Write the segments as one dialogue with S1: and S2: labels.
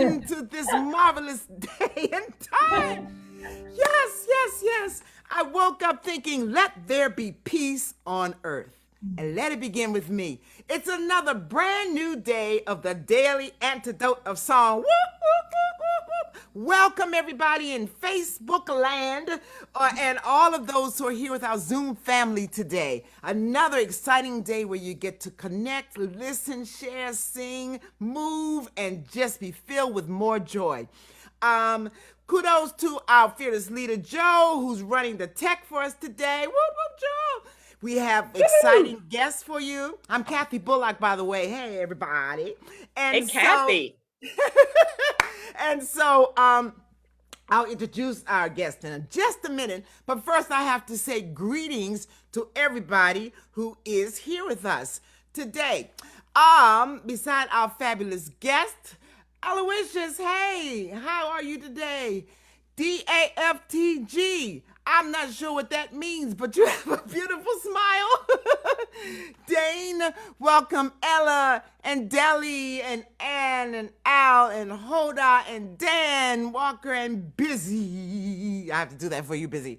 S1: into this marvelous day and time. Yes, yes, yes. I woke up thinking, let there be peace on earth. And let it begin with me. It's another brand new day of the daily antidote of song. Whoop, whoop, whoop, whoop, whoop. Welcome, everybody in Facebook land and all of those who are here with our Zoom family today. Another exciting day where you get to connect, listen, share, sing, move, and just be filled with more joy. Kudos to our fearless leader, Joe, who's running the tech for us today. Whoop, whoop, Joe. We have exciting guests for you. I'm Kathy Bullock, by the way. Hey, everybody.
S2: Hey, Kathy.
S1: And so I'll introduce our guest in just a minute. But first, I have to say greetings to everybody who is here with us today. Beside our fabulous guest, Aloysius, hey, how are you today? DAFTG. I'm not sure what that means, but you have a beautiful smile. Dane, welcome Ella and Deli and Ann and Al and Hoda and Dan Walker and Busy. I have to do that for you, Busy.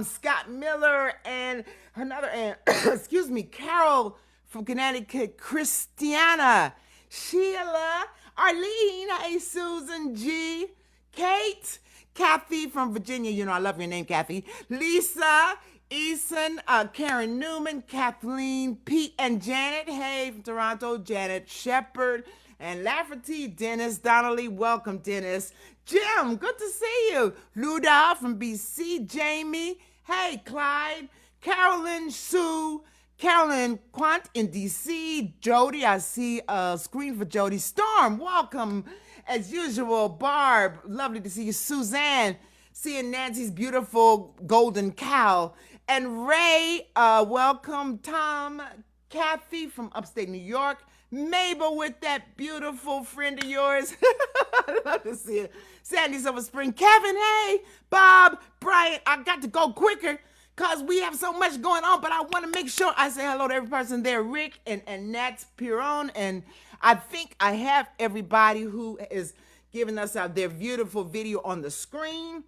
S1: Scott Miller and another and excuse me, Carol from Connecticut, Christiana, Sheila, Arlene, hey Susan G, Kate, Kathy from Virginia, you know I love your name, Kathy. Lisa, Eason, Karen Newman, Kathleen, Pete, and Janet. Hey, from Toronto, Janet Shepard, and Lafferty, Dennis Donnelly. Welcome, Dennis. Jim, good to see you. Luda from BC, Jamie. Hey, Clyde, Carolyn, Sue, Carolyn Quant in DC, Jody, I see a screen for Jody. Storm, welcome. As usual, Barb, lovely to see you. Suzanne, seeing Nancy's beautiful golden cow. And Ray, welcome. Tom, Kathy from upstate New York. Mabel with that beautiful friend of yours. I love to see it. Sandy Silver Spring. Kevin, hey. Bob, Brian, I got to go quicker because we have so much going on, but I want to make sure I say hello to every person there. Rick and Nat Piron, and I think I have everybody who is giving us their beautiful video on the screen.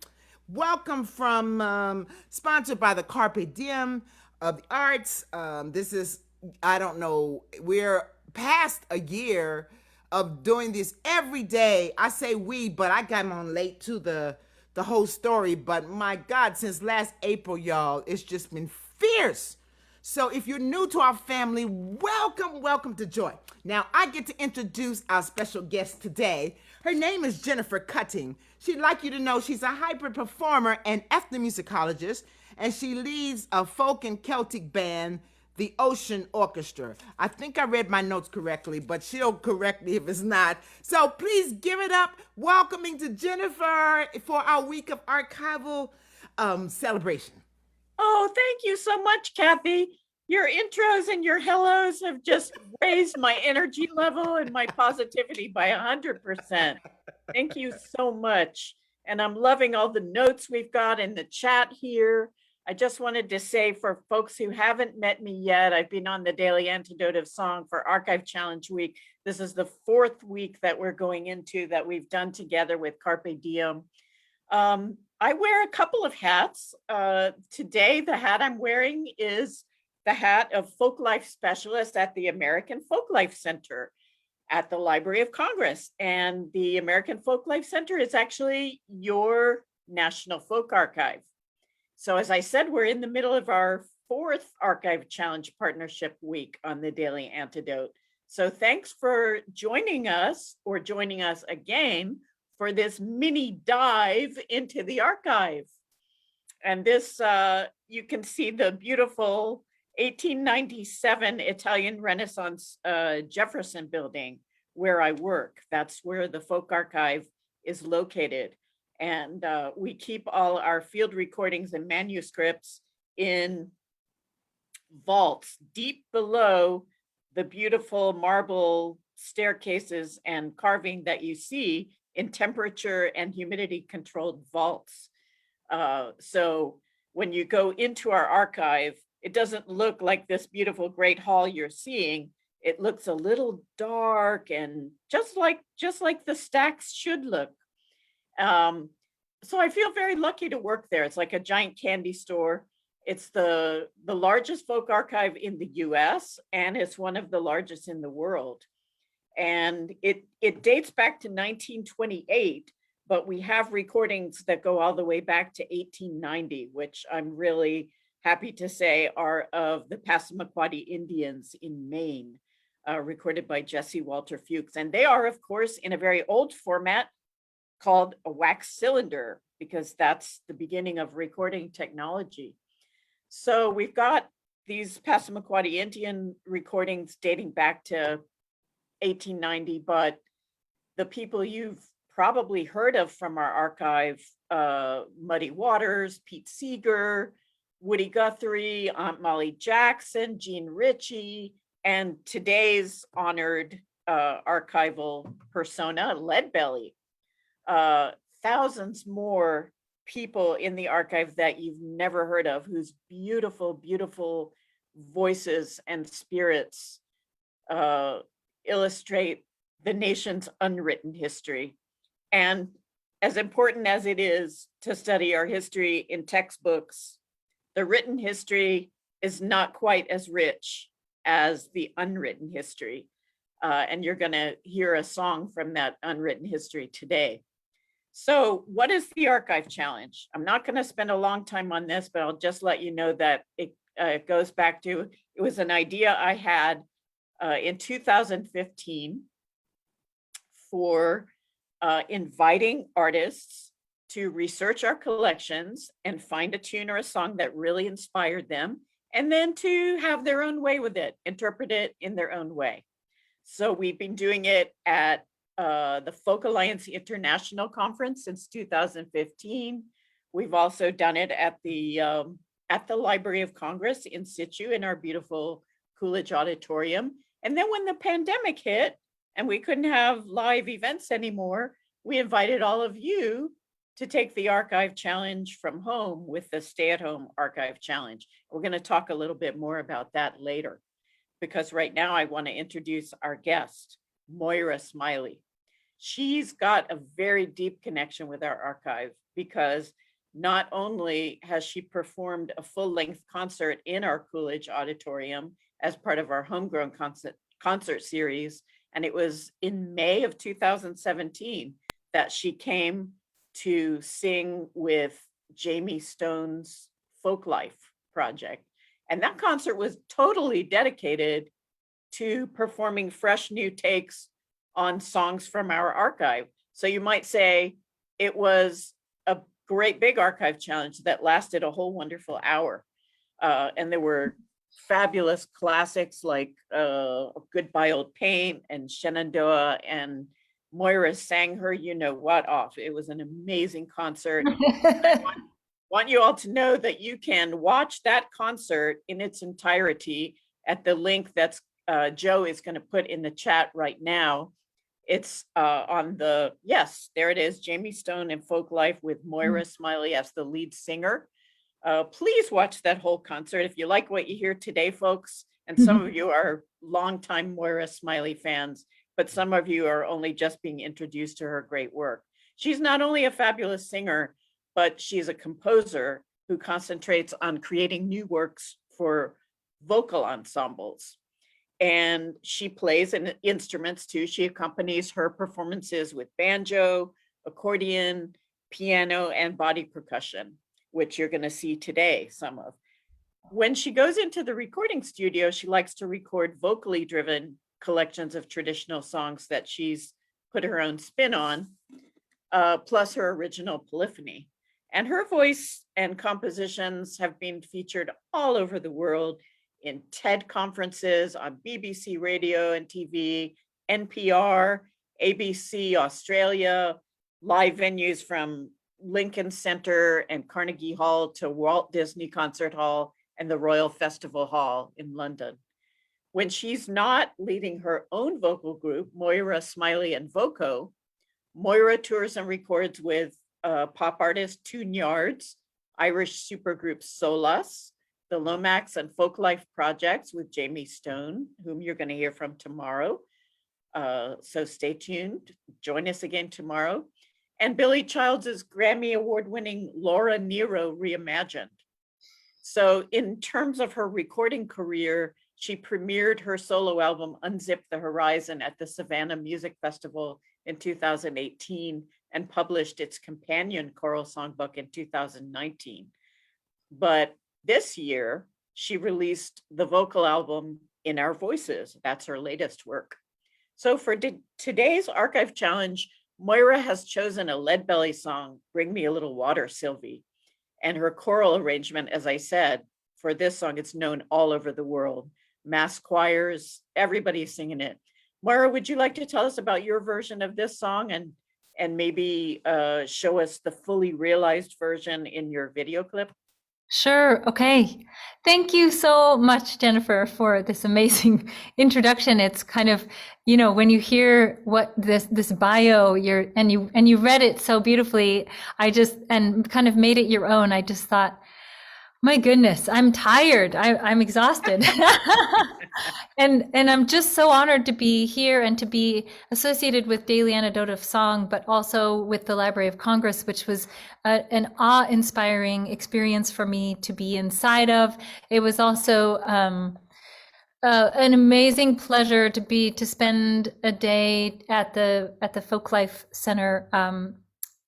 S1: Welcome from, sponsored by the Carpe Diem of the Arts. This is, I don't know, we're past a year of doing this every day. I say we, but I got on late to the whole story. But my God, since last April, y'all, it's just been fierce. So if you're new to our family, welcome, welcome to Joy. Now, I get to introduce our special guest today. Her name is Jennifer Cutting. She'd like you to know she's a hybrid performer and ethnomusicologist, and she leads a folk and Celtic band, the Ocean Orchestra. I think I read my notes correctly, but she'll correct me if it's not. So please give it up, welcoming to Jennifer for our week of archival celebration.
S2: Oh, thank you so much, Kathy. Your intros and your hellos have just raised my energy level and my positivity by 100%. Thank you so much. And I'm loving all the notes we've got in the chat here. I just wanted to say for folks who haven't met me yet, I've been on the Daily Antidote of Song for Archive Challenge Week. This is the 4th week that we're going into that we've done together with Carpe Diem. I wear a couple of hats. Today, the hat I'm wearing is the hat of Folklife Specialist at the American Folklife Center at the Library of Congress. And the American Folklife Center is actually your National Folk Archive. So as I said, we're in the middle of our 4th Archive Challenge Partnership Week on the Daily Antidote. So thanks for joining us or joining us again for this mini dive into the archive. And this, you can see the beautiful 1897 Italian Renaissance Jefferson building where I work. That's where the Folk Archive is located. And we keep all our field recordings and manuscripts in vaults deep below the beautiful marble staircases and carving that you see in temperature and humidity controlled vaults. So when you go into our archive, it doesn't look like this beautiful great hall you're seeing. It looks a little dark and just like the stacks should look. Um, so I feel very lucky to work there. It's like a giant candy store. It's the largest folk archive in the US, and it's one of the largest in the world. And it dates back to 1928, but we have recordings that go all the way back to 1890, which I'm really happy to say are of the Passamaquoddy Indians in Maine, recorded by Jesse Walter Fuchs. And they are, of course, in a very old format called a wax cylinder, because that's the beginning of recording technology. So we've got these Passamaquoddy Indian recordings dating back to 1890, but the people you've probably heard of from our archive, Muddy Waters, Pete Seeger, Woody Guthrie, Aunt Molly Jackson, Gene Ritchie, and today's honored archival persona, Leadbelly. Thousands more people in the archive that you've never heard of, whose beautiful, beautiful voices and spirits illustrate the nation's unwritten history. And as important as it is to study our history in textbooks, the written history is not quite as rich as the unwritten history. And you're going to hear a song from that unwritten history today. So what is the Archive Challenge? I'm not going to spend a long time on this, but I'll just let you know that it goes back to, it was an idea I had in 2015 for inviting artists to research our collections and find a tune or a song that really inspired them, and then to have their own way with it, interpret it in their own way. So we've been doing it at the Folk Alliance International Conference since 2015. We've also done it at the Library of Congress in situ in our beautiful Coolidge Auditorium. And then when the pandemic hit and we couldn't have live events anymore, we invited all of you to take the Archive Challenge from home with the Stay-at-Home Archive Challenge. We're going to talk a little bit more about that later, because right now I want to introduce our guest, Moira Smiley. She's got a very deep connection with our archive, because not only has she performed a full-length concert in our Coolidge Auditorium as part of our homegrown concert series, and it was in May of 2017 that she came to sing with Jamie Stone's Folklife project. And that concert was totally dedicated to performing fresh new takes on songs from our archive. So you might say it was a great big archive challenge that lasted a whole wonderful hour. And there were fabulous classics like Goodbye Old Paint and Shenandoah, and Moira sang her You Know What off. It was an amazing concert. I want you all to know that you can watch that concert in its entirety at the link that's Joe is going to put in the chat right now. It's on the, yes, there it is, Jamie Stone and Folklife with Moira Smiley as the lead singer. Please watch that whole concert if you like what you hear today, folks. And some of you are longtime Moira Smiley fans, but some of you are only just being introduced to her great work. She's not only a fabulous singer, but she's a composer who concentrates on creating new works for vocal ensembles. And she plays instruments too. She accompanies her performances with banjo, accordion, piano, and body percussion, which you're going to see today, some of. When she goes into the recording studio, she likes to record vocally driven collections of traditional songs that she's put her own spin on, plus her original polyphony. And her voice and compositions have been featured all over the world in TED conferences, on BBC radio and TV, NPR, ABC Australia, live venues from Lincoln Center and Carnegie Hall to Walt Disney Concert Hall and the Royal Festival Hall in London. When she's not leading her own vocal group, Moira Smiley and Voco, Moira tours and records with pop artist Tune Yards, Irish supergroup Solas, the Lomax and Folklife projects with Jamie Stone, whom you're going to hear from tomorrow. So stay tuned. Join us again tomorrow. And Billy Childs' Grammy Award-winning Laura Nero Reimagined. So in terms of her recording career, she premiered her solo album Unzip the Horizon at the Savannah Music Festival in 2018 and published its companion choral songbook in 2019. But this year, she released the vocal album In Our Voices. That's her latest work. So for today's Archive Challenge, Moira has chosen a Leadbelly song, Bring Me a Little Water, Silvy. And her choral arrangement, as I said, for this song, it's known all over the world. Mass choirs, everybody's singing it. Moira, would you like to tell us about your version of this song and maybe show us the fully realized version in your video clip?
S3: Sure. Okay. Thank you so much, Jennifer, for this amazing introduction. It's kind of, you know, when you hear what this bio and you read it so beautifully, and kind of made it your own. I just thought, my goodness, I'm tired. I'm exhausted. And I'm just so honored to be here and to be associated with Daily Antidote of Song, but also with the Library of Congress, which was an awe-inspiring experience for me to be inside of. It was also an amazing pleasure to spend a day at the Folklife Center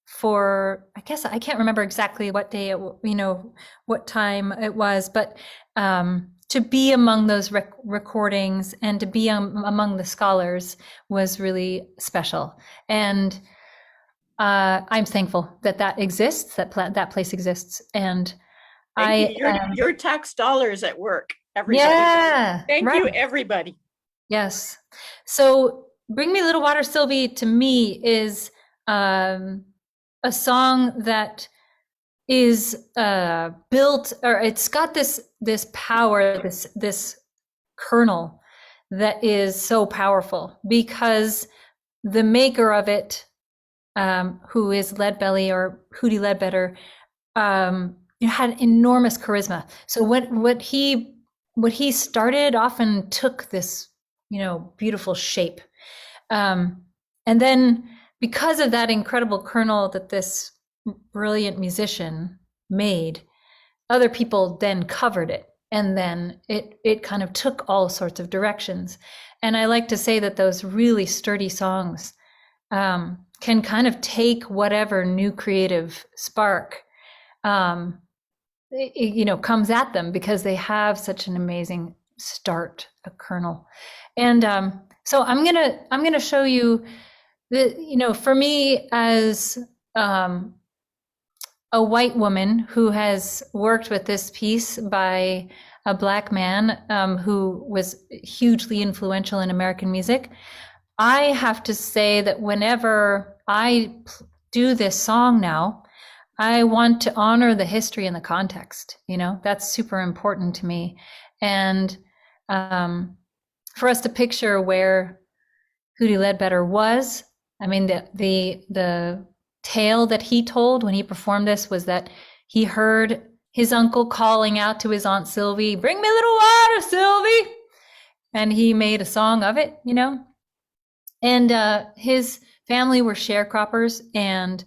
S3: for, I guess I can't remember exactly what day what time it was, but to be among those recordings and to be among the scholars was really special. And I'm thankful that exists, that place exists. And
S2: your tax dollars at work, everybody.
S3: Yeah.
S2: Thank you, everybody.
S3: Yes. So Bring Me a Little Water, Silvy, to me is a song that is built, or it's got this power, this kernel that is so powerful, because the maker of it, who is Leadbelly or Hootie Ledbetter, had enormous charisma. So what he started often took this, beautiful shape, and then because of that incredible kernel that this brilliant musician made, other people then covered it, and then it kind of took all sorts of directions. And I like to say that those really sturdy songs can kind of take whatever new creative spark comes at them, because they have such an amazing start, a kernel. And so I'm gonna show you for me, as a white woman who has worked with this piece by a Black man who was hugely influential in American music, I have to say that whenever I do this song now, I want to honor the history and the context. That's super important to me. And for us to picture where Hootie Ledbetter was, I mean, the tale that he told when he performed this was that he heard his uncle calling out to his Aunt Silvy, "Bring me a little water, Silvy," and he made a song of it, And his family were sharecroppers and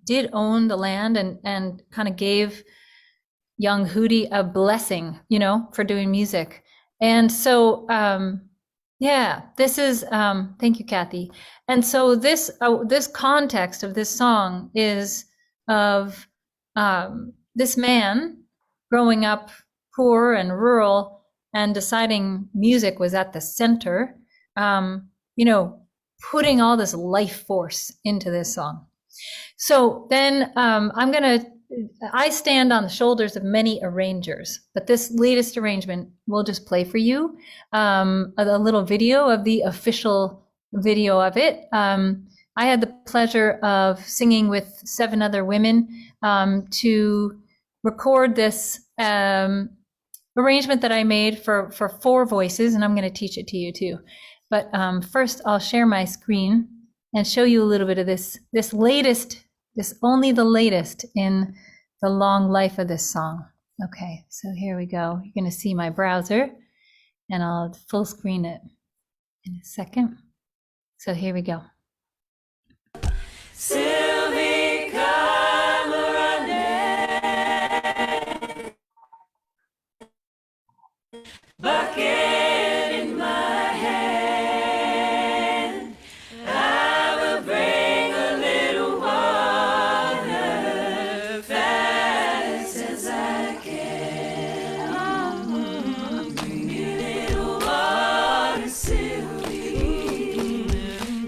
S3: did own the land, and kind of gave young Hootie a blessing, for doing music. And so, this is, thank you, Kathy. And so this context of this song is of this man growing up poor and rural and deciding music was at the center, putting all this life force into this song. So then I stand on the shoulders of many arrangers, but this latest arrangement will just play for you a little video of the official video of it. I had the pleasure of singing with 7 other women to record this arrangement that I made for 4 voices, and I'm going to teach it to you too. But first, I'll share my screen and show you a little bit of this latest, only the latest in the long life of this song. Okay, so here we go. You're going to see my browser, and I'll full screen it in a second. So here we go.
S1: Silvy, come running, bucket in my hand. I will bring a little water fast as I can. Bring me a little water, Silvy.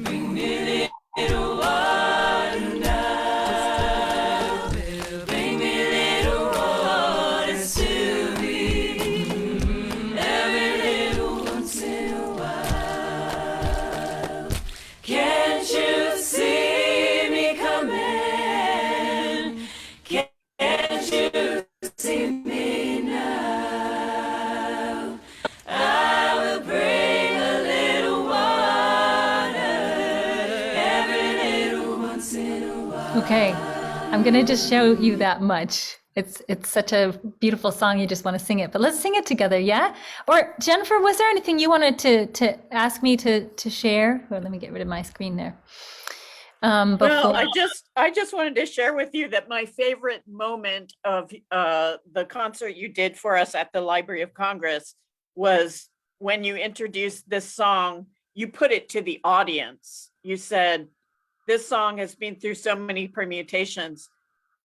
S1: Bring me a little water now. Bring me a little water, Silvy. Every little once in a while. Can't you see me coming? Can't you see me now? I will bring a little water every little once in a while.
S3: Okay, I'm going to just show you that much. It's such a beautiful song, you just want to sing it. But let's sing it together, yeah? Or Jennifer, was there anything you wanted to ask me to share? Or let me get rid of my screen there.
S2: Well,
S3: Before
S2: I just wanted to share with you that my favorite moment of the concert you did for us at the Library of Congress was when you introduced this song. You put it to the audience. You said, "This song has been through so many permutations.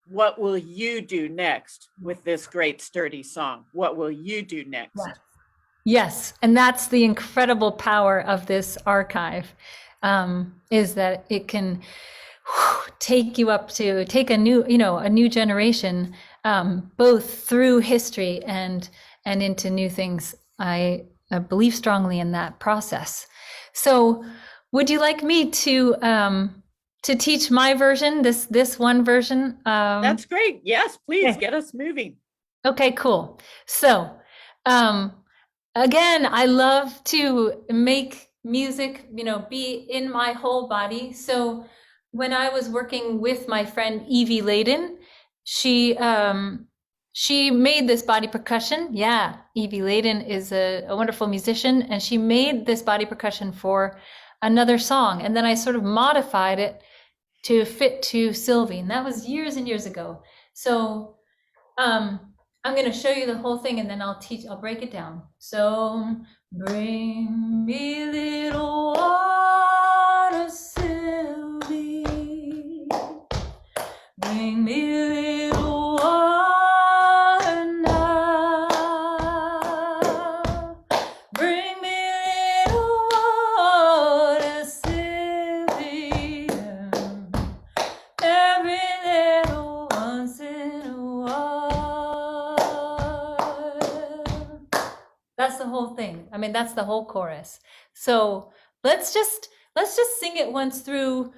S2: What will you do next with this great sturdy song? What will you do next?"
S3: Yes. Yes, and that's the incredible power of this archive, is that it can take you up to take a new generation, both through history and into new things. I believe strongly in that process. So, would you like me to teach my version? This one version.
S2: That's great. Yes, please
S3: Okay.
S2: get us moving.
S3: Okay, cool. So, again, I love to make music, be in my whole body. So when I was working with my friend Evie Layden, she made this body percussion. Yeah, Evie Layden is a wonderful musician, and she made this body percussion for another song. And then I sort of modified it to fit to Silvy, and that was years and years ago. So I'm going to show you the whole thing, and then I'll break it down. So, bring me little water, Silvy. Bring me little water now. Bring me little water, Silvy. Every little once in a while. That's the whole thing. I mean, that's the whole chorus. So let's just sing it once through,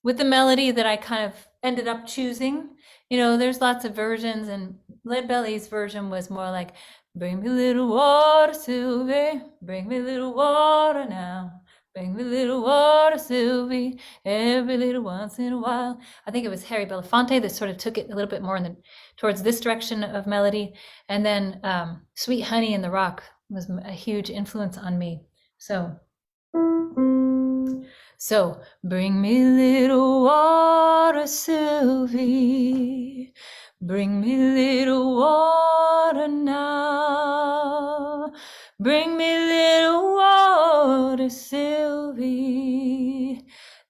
S3: with the melody that I kind of ended up choosing. There's lots of versions, and Leadbelly's version was more like, bring me a little water, Silvy. Bring me a little water now. Bring me a little water, Silvy, every little once in a while. I think it was Harry Belafonte that sort of took it a little bit more towards this direction of melody. And then Sweet Honey in the Rock was a huge influence on me. So bring me little water, Silvy. Bring me little water now. Bring me little water, Silvy.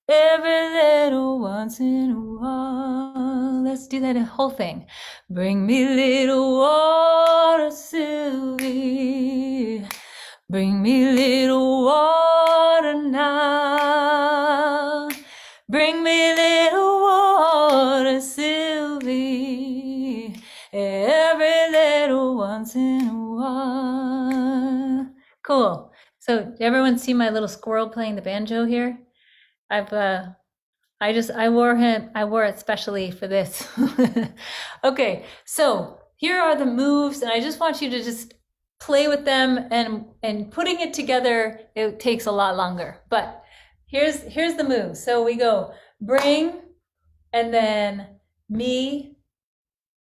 S3: Every little once in a while. Let's do that whole thing. Bring me little water, Silvy. Bring me little water now. Bring me little water, Silvy. Every little once in a while. Cool. So everyone see my little squirrel playing the banjo here? I wore it specially for this. Okay, so here are the moves, and I just want you to just play with them, and putting it together, it takes a lot longer. But here's the moves. So we go bring, and then me.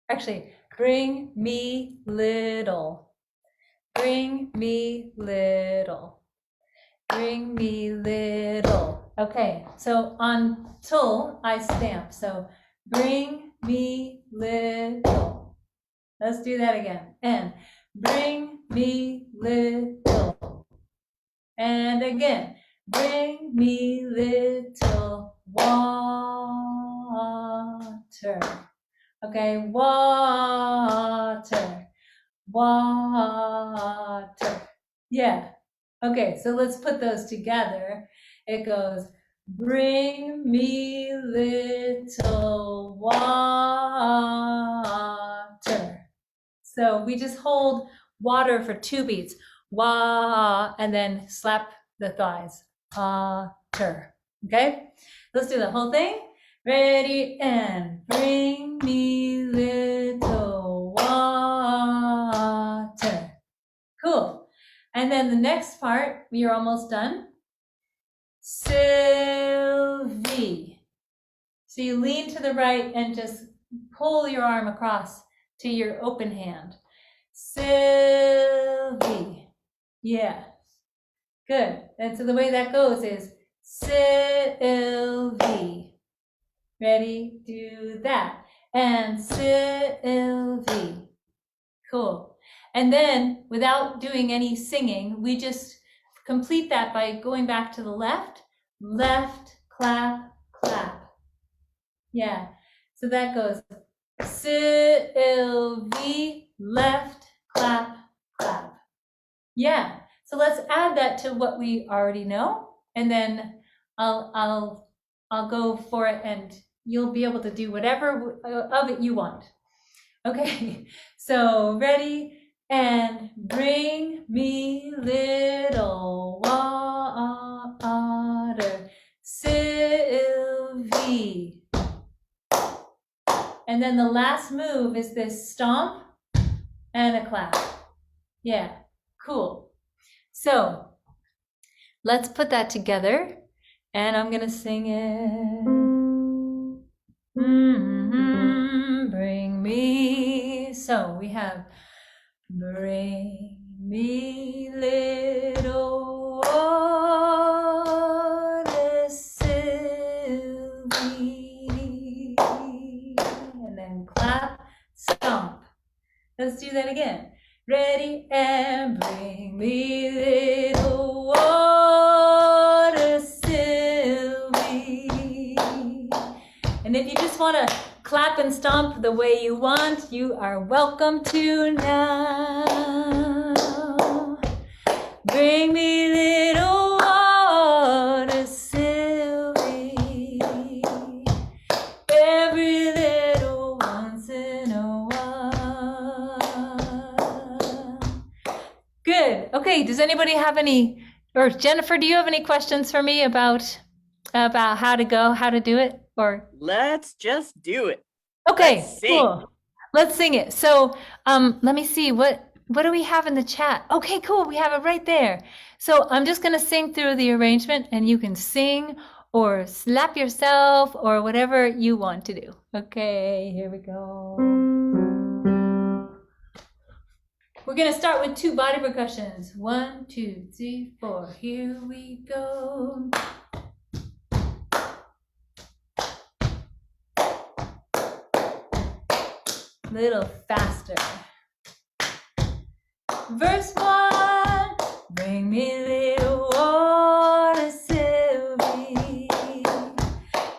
S3: Actually, Bring me little. Bring me little. Bring me little. Okay, so on tul, I stamp. So bring me little. Let's do that again. And bring me little. And again, bring me little water. Okay, water, water. Yeah. Okay, so let's put those together. It goes, bring me little water. So we just hold water for 2 beats. Wah, and then slap the thighs. Water. Okay? Let's do the whole thing. Ready, and bring me little water. Cool. And then the next part, we are almost done. Silvy. So you lean to the right and just pull your arm across to your open hand. Silvy. Yeah. Good. And so the way that goes is Silvy. Ready? Do that. And Silvy. Cool. And then without doing any singing, we just complete that by going back to the left, left, clap, clap. Yeah. So that goes Silvy, left, clap, clap. Yeah. So let's add that to what we already know, and then I'll go for it, and you'll be able to do whatever of it you want. Okay. So ready, and bring me little water, Silvy. And then the last move is this stomp and a clap. Yeah, cool. So let's put that together, and I'm gonna sing it. Bring me. So we have bring me little water, Silvy. And then clap, stomp. Let's do that again. Ready, and bring me little water, Silvy. And if you just want to clap and stomp the way you want, you are welcome to now. Bring me little water, Silvy. Every little once in a while. Good. Okay, does anybody have any, or Jennifer, do you have any questions for me about how to do it? Or
S2: Let's just do it.
S3: okay,
S2: Let's sing.
S3: cool. Let's sing it. So let me see, what do we have in the chat? Okay, cool, we have it right there. So I'm just gonna sing through the arrangement, and you can sing or slap yourself or whatever you want to do. Okay, here we go. We're gonna start with 2 body percussions. 1, 2, 3, 4. Here we go. Little faster. Verse 1, bring me little water, Silvy.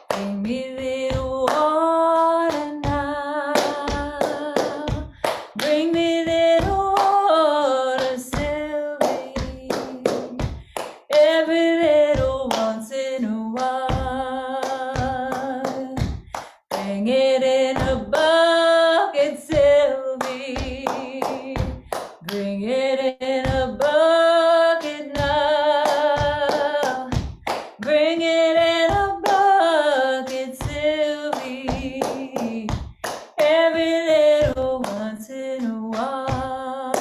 S3: Bring me little water now. Bring me little water, Silvy. Every little once in a while. Bring it in a bucket, Silvy. Bring it in a bucket now. Bring it in a bucket, Silvy. Every little once in a while.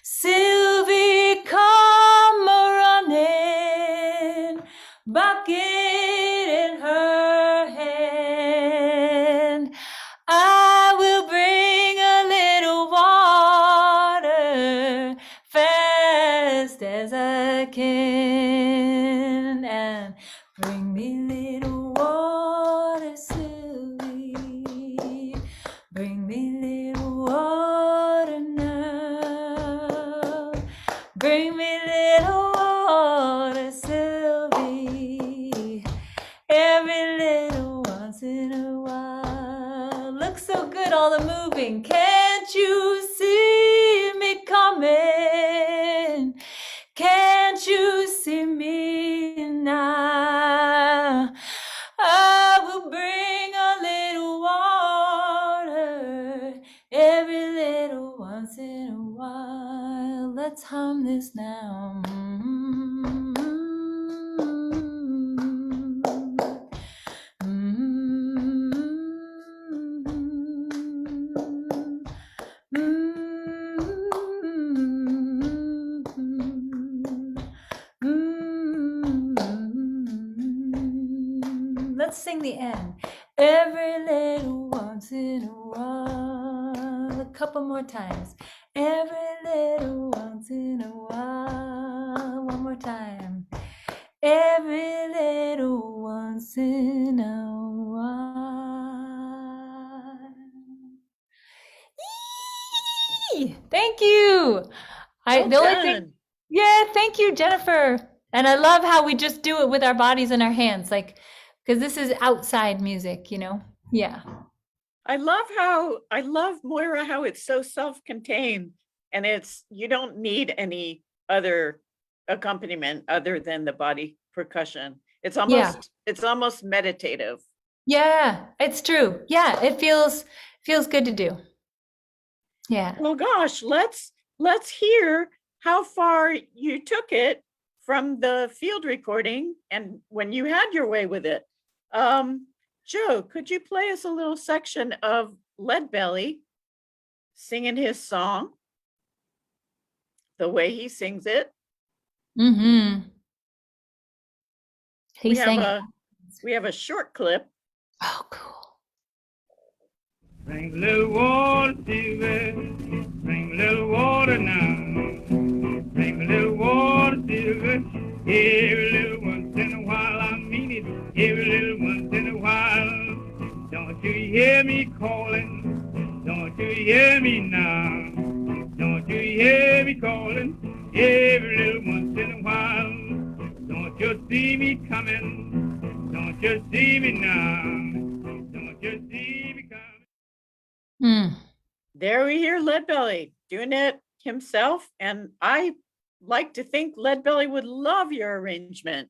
S3: Silvy, come running, bucket in her hand. I will bring me little water, Silvy. Bring me little water now. Bring me little water, Silvy. Every little once in a while. Looks so good, all the moving. Can't you see me coming? Can't you see me now? I will bring a little water every little once in a while. Let's hum this now. Let's sing the end. Every little once in a while. A couple more times. Every little once in a while. One more time. Every little once in a while. Yee! Thank you.
S2: Well
S3: The only
S2: done.
S3: thing, yeah, thank you, Jennifer. And I love how we just do it with our bodies and our hands, like, because this is outside music, you know? Yeah.
S2: I love Moira, how it's so self-contained, and you don't need any other accompaniment other than the body percussion. It's almost meditative.
S3: Yeah, it's true. Yeah, it feels good to do. Yeah.
S2: Well, gosh, let's hear how far you took it from the field recording and when you had your way with it. Joe, could you play us a little section of Leadbelly singing his song the way he sings it?
S3: Mm-hmm.
S2: We have a short clip.
S3: Oh, cool.
S4: Bring a little water, Silvy. Bring a little water now. Bring a little water, Silvy. Every little once in a while, I mean it. Every little once in a while. Don't you hear me calling? Don't you hear me now? Don't you hear me calling? Every little once in a while. Don't you see me coming? Don't you see me now? Don't you see me coming?
S2: There we hear Leadbelly doing it himself, and I like to think Leadbelly would love your arrangement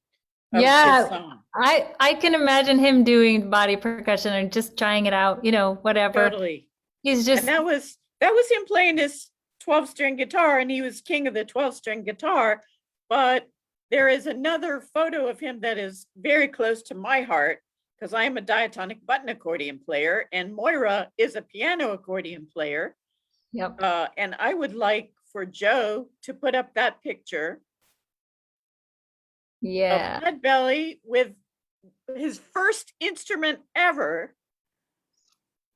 S2: of
S3: Yeah,
S2: his song.
S3: I can imagine him doing body percussion and just trying it out, you know, whatever.
S2: Totally.
S3: He's just,
S2: And that was him playing his 12-string guitar, and he was king of the 12-string guitar. But there is another photo of him that is very close to my heart, because I am a diatonic button accordion player, and Moira is a piano accordion player.
S3: yep.
S2: And I would like for Joe to put up that picture
S3: Yeah.
S2: of Leadbelly with his first instrument ever.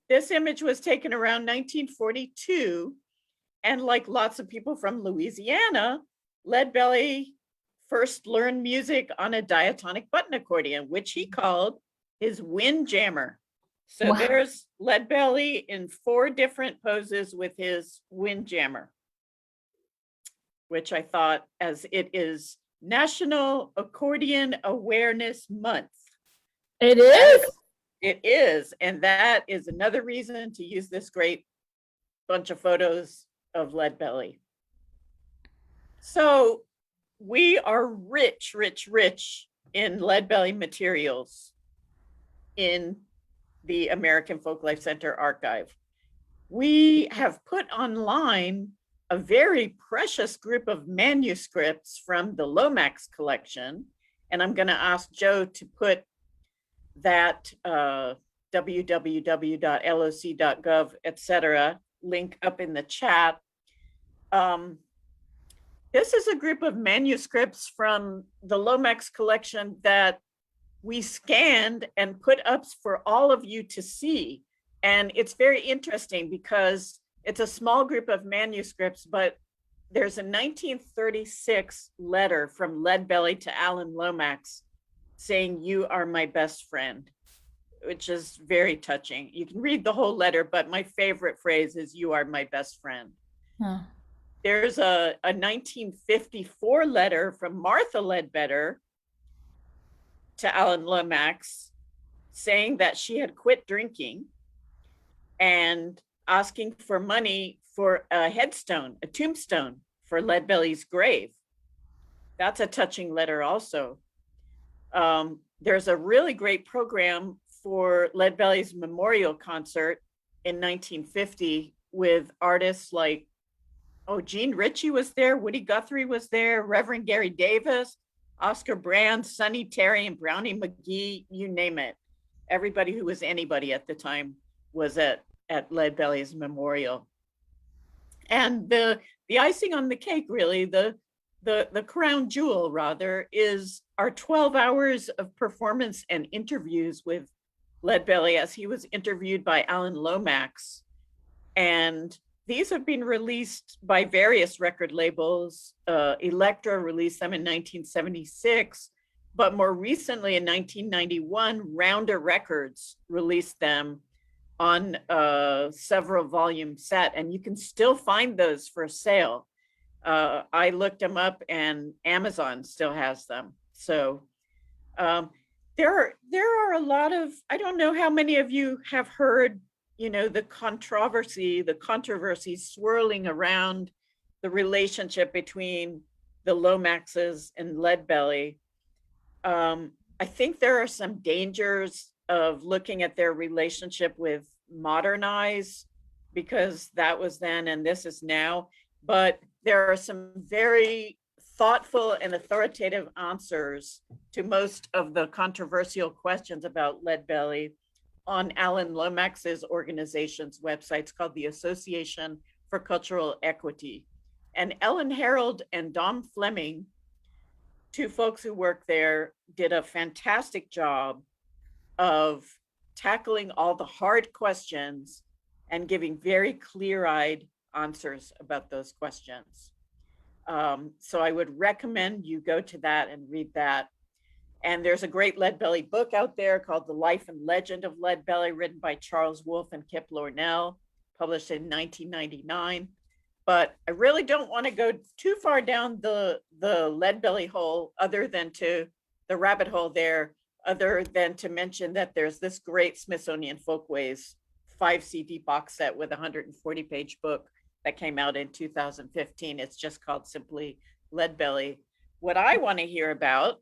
S2: This image was taken around 1942. And like lots of people from Louisiana, Leadbelly first learned music on a diatonic button accordion, which he called his windjammer. So
S3: Wow.
S2: there's Leadbelly in 4 different poses with his windjammer, which I thought, as it is National Accordion Awareness Month.
S3: It is?
S2: It is. And that is another reason to use this great bunch of photos of Leadbelly. So we are rich, rich, rich in Leadbelly materials in the American Folklife Center archive. We have put online a very precious group of manuscripts from the Lomax collection. And I'm going to ask Joe to put that www.loc.gov, etc. link up in the chat. This is a group of manuscripts from the Lomax collection that we scanned and put up for all of you to see. And it's very interesting because it's a small group of manuscripts, but there's a 1936 letter from Leadbelly to Alan Lomax saying, "You are my best friend," which is very touching. You can read the whole letter, but my favorite phrase is, "You are my best friend."
S3: Oh.
S2: There's a 1954 letter from Martha Ledbetter to Alan Lomax saying that she had quit drinking and asking for money for a headstone, a tombstone for Leadbelly's grave. That's a touching letter also. There's a really great program for Leadbelly's memorial concert in 1950 with artists like, Gene Ritchie was there, Woody Guthrie was there, Reverend Gary Davis, Oscar Brand, Sonny Terry, and Brownie McGee, you name it. Everybody who was anybody at the time was at Leadbelly's memorial. And the icing on the cake, really, the crown jewel, rather, is our 12 hours of performance and interviews with Leadbelly as he was interviewed by Alan Lomax. And these have been released by various record labels. Elektra released them in 1976, but more recently in 1991, Rounder Records released them on a several volume set, and you can still find those for sale. I looked them up and Amazon still has them. So there are a lot of, I don't know how many of you have heard, the controversy swirling around the relationship between the Lomaxes and Leadbelly. I think there are some dangers of looking at their relationship with modern eyes, because that was then and this is now. But there are some very thoughtful and authoritative answers to most of the controversial questions about Leadbelly on Alan Lomax's organization's website. It's called the Association for Cultural Equity. And Ellen Harold and Dom Fleming, two folks who work there, did a fantastic job of tackling all the hard questions and giving very clear-eyed answers about those questions. So I would recommend you go to that and read that. And there's a great Leadbelly book out there called The Life and Legend of Leadbelly, written by Charles Wolfe and Kip Lornell, published in 1999. But I really don't want to go too far down the Leadbelly hole, other than to the rabbit hole there, other than to mention that there's this great Smithsonian Folkways 5 CD box set with a 140-page book that came out in 2015. It's just called simply Leadbelly. What I want to hear about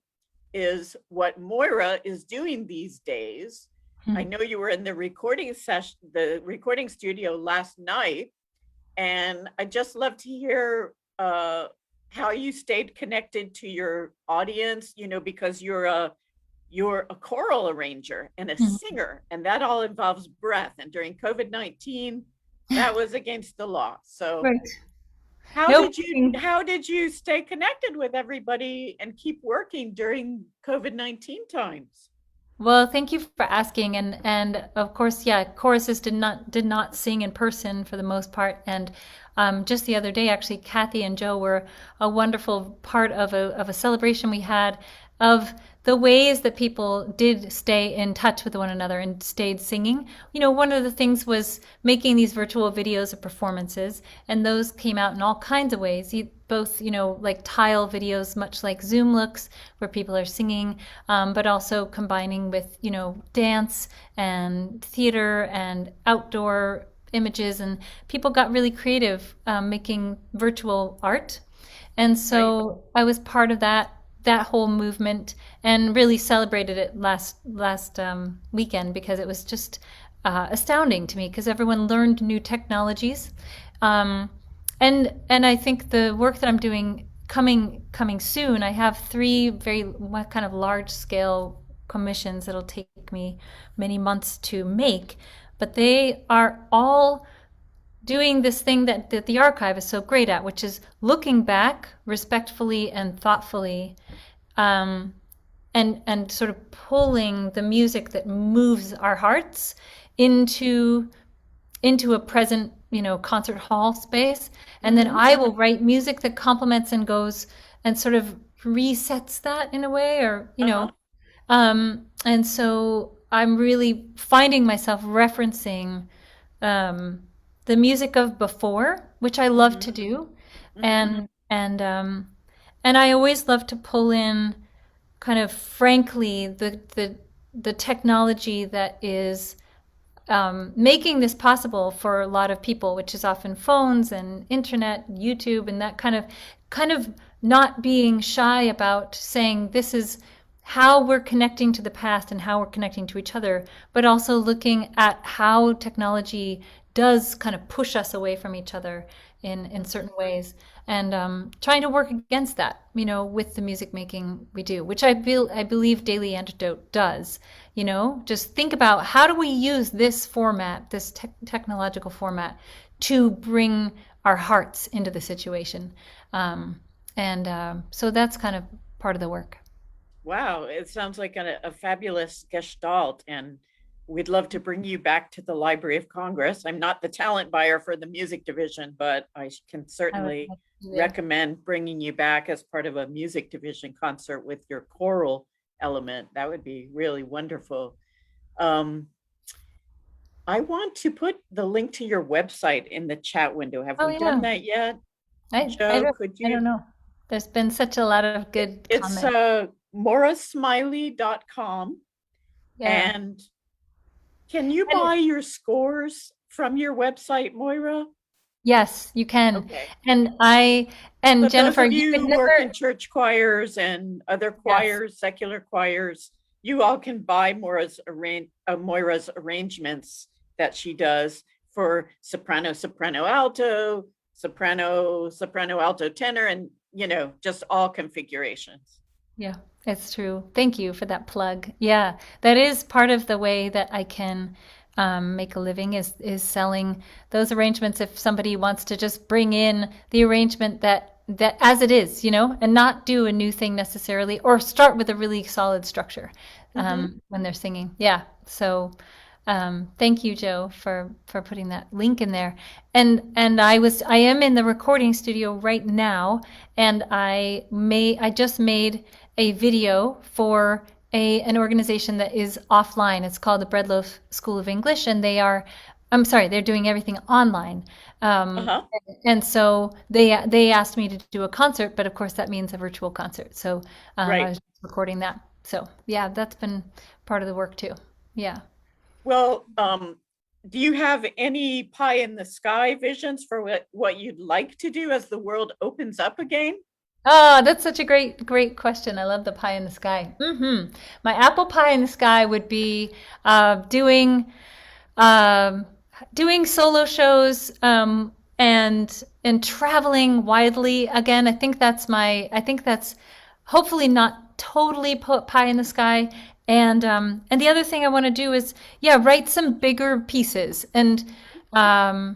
S2: is what Moira is doing these days. I know you were in the recording session, the recording studio last night, and I'd just love to hear how you stayed connected to your audience, because you're a choral arranger and a singer, and that all involves breath. And during COVID-19, that was against the law. So
S3: Right.
S2: how did you stay connected with everybody and keep working during COVID-19 times?
S3: Well, thank you for asking, and of course, yeah, choruses did not sing in person for the most part, and just the other day, actually, Kathy and Joe were a wonderful part of a celebration we had of the ways that people did stay in touch with one another and stayed singing. One of the things was making these virtual videos of performances, and those came out in all kinds of ways. Both, like tile videos, much like Zoom looks, where people are singing, but also combining with, dance and theater and outdoor images, and people got really creative making virtual art. And so I was part of that whole movement and really celebrated it last weekend, because it was just astounding to me, because everyone learned new technologies. And I think the work that I'm doing coming soon, I have 3 very kind of large scale commissions that'll take me many months to make, but they are all doing this thing that the archive is so great at, which is looking back respectfully and thoughtfully, and sort of pulling the music that moves our hearts into a present, concert hall space. And then I will write music that complements and goes and sort of resets that in a way, or, And so I'm really finding myself referencing the music of before, which I love to do, and and I always love to pull in kind of frankly the technology that is making this possible for a lot of people, which is often phones and internet, YouTube, and that kind of not being shy about saying this is how we're connecting to the past and how we're connecting to each other, but also looking at how technology does kind of push us away from each other in certain ways, and trying to work against that, with the music making we do, which I believe Daily Antidote does. Just think about how do we use this format, this technological format, to bring our hearts into the situation, and so that's kind of part of the work.
S2: Wow, it sounds like a fabulous gestalt, and we'd love to bring you back to the Library of Congress. I'm not the talent buyer for the music division, but I can certainly recommend bringing you back as part of a music division concert with your choral element. That would be really wonderful. I want to put the link to your website in the chat window. Have we done that yet? Joe, could you?
S3: I don't know. There's been such a lot of good comments.
S2: It's morasmiley.com.
S3: Yeah.
S2: And can you buy your scores from your website, Moira?
S3: Yes, you can.
S2: Okay.
S3: And
S2: So
S3: Jennifer,
S2: those of
S3: you
S2: you
S3: could
S2: who work
S3: never.
S2: in church choirs and other choirs, secular choirs, you all can buy Moira's arrangements that she does for soprano, soprano, alto, soprano, soprano, alto, tenor, and just all configurations.
S3: Yeah, it's true. Thank you for that plug. Yeah, that is part of the way that I can make a living is selling those arrangements. If somebody wants to just bring in the arrangement that as it is, and not do a new thing necessarily, or start with a really solid structure when they're singing. Yeah. So thank you, Joe, for putting that link in there. And I am in the recording studio right now, and I just made a video for an organization that is offline. It's called the Breadloaf School of English, and they're doing everything online. And so they asked me to do a concert, but of course that means a virtual concert. So I was recording that. So yeah, that's been part of the work too. Yeah.
S2: Well, do you have any pie in the sky visions for what you'd like to do as the world opens up again?
S3: Oh, that's such a great question. I love the pie in the sky. My apple pie in the sky would be doing solo shows and traveling widely. Again, I think that's hopefully not totally pie in the sky. And the other thing I want to do is write some bigger pieces. And I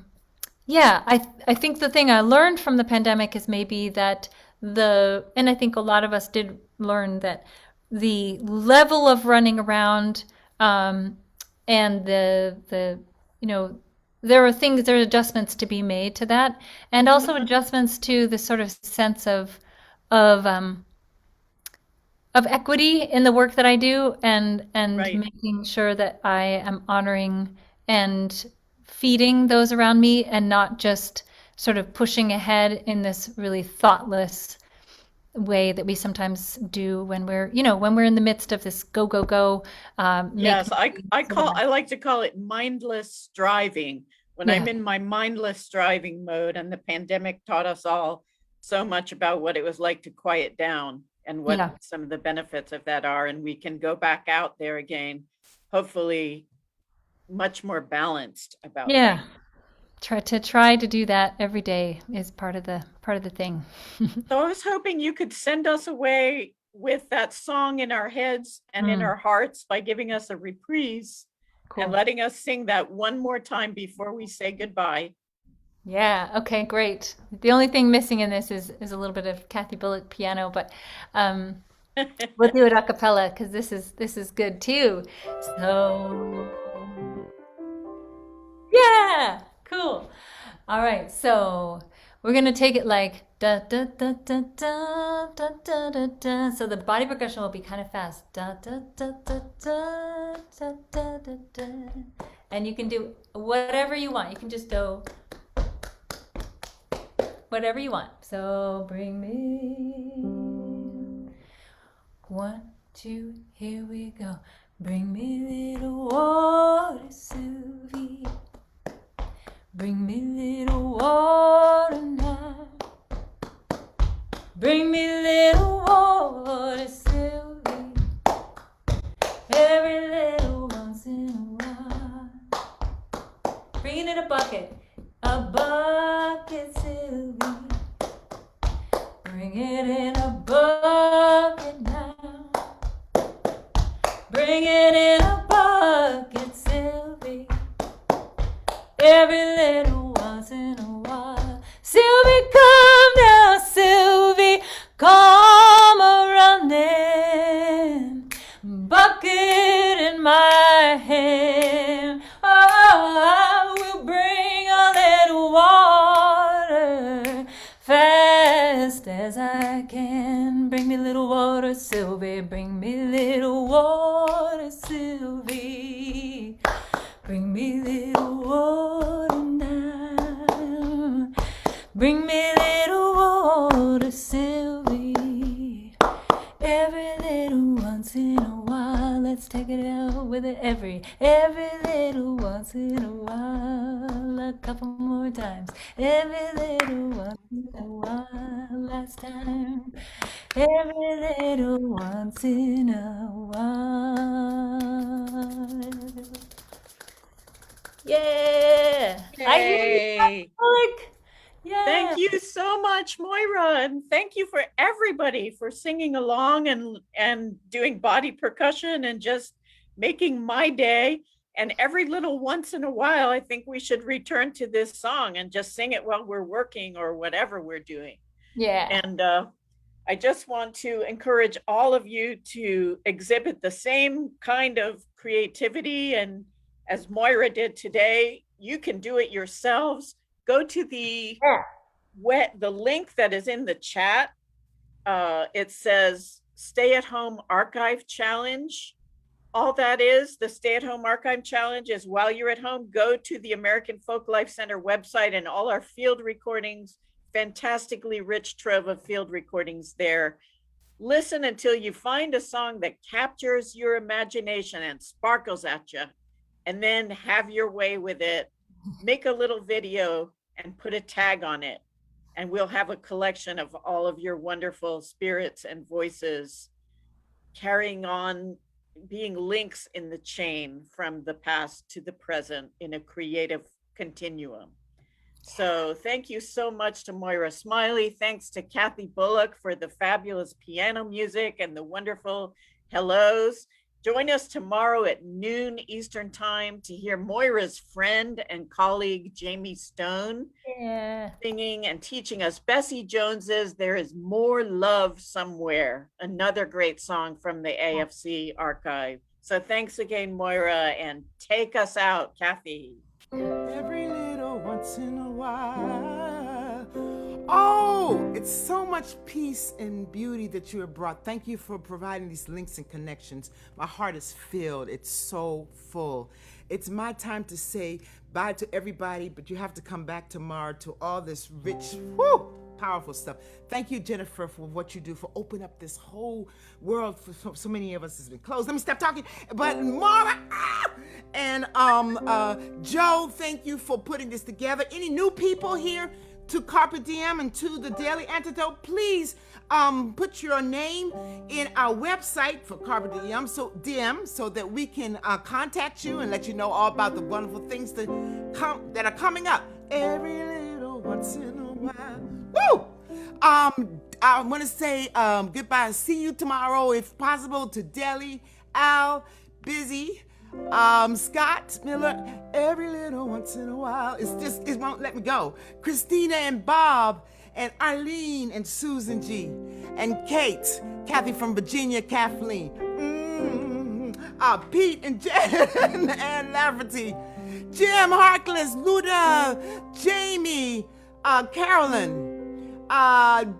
S3: think the thing I learned from the pandemic is maybe that and I think a lot of us did learn that the level of running around and there are adjustments to be made to that, and also adjustments to the sort of sense of equity in the work that I do, and making sure that I am honoring and feeding those around me, and not just sort of pushing ahead in this really thoughtless way that we sometimes do when we're in the midst of this go go go.
S2: Yes, I like to call it mindless striving. When I'm in my mindless striving mode, and the pandemic taught us all so much about what it was like to quiet down and what some of the benefits of that are, and we can go back out there again, hopefully much more balanced about things.
S3: Try to do that every day is part of the thing.
S2: So I was hoping you could send us away with that song in our heads and in our hearts by giving us a reprise and letting us sing that one more time before we say goodbye.
S3: Yeah, okay, great. The only thing missing in this is a little bit of Kathy Bullock piano, but we'll do it a cappella because this is good too. So yeah. Cool. All right, so we're gonna take it like Da da da da da da da da da. So the body percussion will be kind of fast. Da da da da da da da da da. And you can do whatever you want. You can just go whatever you want. So bring me 1, 2, here we go. Bring me little water, Silvy. Bring me little water now. Bring me little water, Silvy. Every little once in a while. Bring it in a bucket, Silvy. Bring it in a bucket now. Bring it in a bucket, Silvy. Every little once in a while. Silvy, come now, Silvy. Come a-running. Bucket in my hand. Oh, we'll bring a little water fast as I can. Bring me little water, Silvy. Bring me little water, Silvy. Bring me little water now. Bring me little water, Silvy. Every little once in a while. Let's take it out with it. Every little once in a while. A couple more times. Every little once in a while. Last time. Every little once in a while. Yeah!
S2: Yay.
S3: Yeah.
S2: Thank you so much, Moira, and thank you for everybody for singing along and doing body percussion and just making my day. And every little once in a while, I think we should return to this song and just sing it while we're working or whatever we're doing.
S3: Yeah.
S2: And I just want to encourage all of you to exhibit the same kind of creativity. And as Moira did today, you can do it yourselves. Go to the link that is in the chat. It says Stay at Home Archive Challenge. All that is, the Stay at Home Archive Challenge is while you're at home, go to the American Folklife Center website and all our field recordings, fantastically rich trove of field recordings there. Listen until you find a song that captures your imagination and sparkles at you, and then have your way with it. Make a little video and put a tag on it, and we'll have a collection of all of your wonderful spirits and voices carrying on, being links in the chain from the past to the present in a creative continuum. So thank you so much to Moira Smiley. Thanks to Kathy Bullock for the fabulous piano music and the wonderful hellos. Join us tomorrow at noon Eastern time to hear Moira's friend and colleague, Jamie Stone, singing and teaching us Bessie Jones's There Is More Love Somewhere, another great song from the AFC archive. So thanks again, Moira, and take us out, Kathy.
S1: Every little once in a while. Oh, it's so much peace and beauty that you have brought. Thank you for providing these links and connections. My heart is filled. It's so full. It's my time to say bye to everybody, but you have to come back tomorrow to all this rich, powerful stuff. Thank you, Jennifer, for what you do, for opening up this whole world for so many of us has been closed. Let me stop talking. But Mara, and Joe, thank you for putting this together. Any new people here to Carpe Diem and to the Daily Antidote, please put your name in our website for Carpe Diem, so that we can contact you and let you know all about the wonderful things that are coming up. Every little once in a while. Woo! I want to say goodbye. See you tomorrow, if possible, to Deli, Al, Busy, Scott Miller. Every little once in a while. It won't let me go. Christina and Bob and Arlene and Susan G and Kate, Kathy from Virginia, Kathleen, Pete and Jen and Lafferty, Jim Harkless, Luda, Jamie, Carolyn,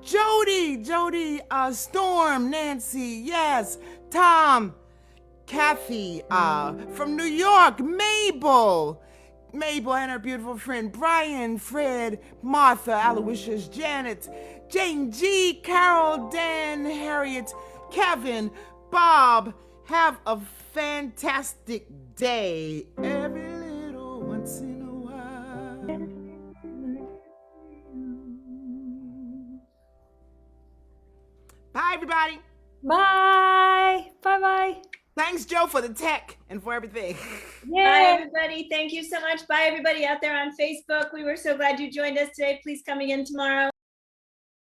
S1: Jody, Storm, Nancy, yes, Tom, Kathy, from New York, Mabel and her beautiful friend Brian, Fred, Martha, Aloysius, Janet, Jane G, Carol, Dan, Harriet, Kevin, Bob. Have a fantastic day. Every little once in a while. Bye, everybody.
S3: Bye. Bye-bye.
S1: Thanks, Joe, for the tech and for everything.
S5: Bye, everybody. Thank you so much. Bye, everybody out there on Facebook. We were so glad you joined us today. Please come again tomorrow.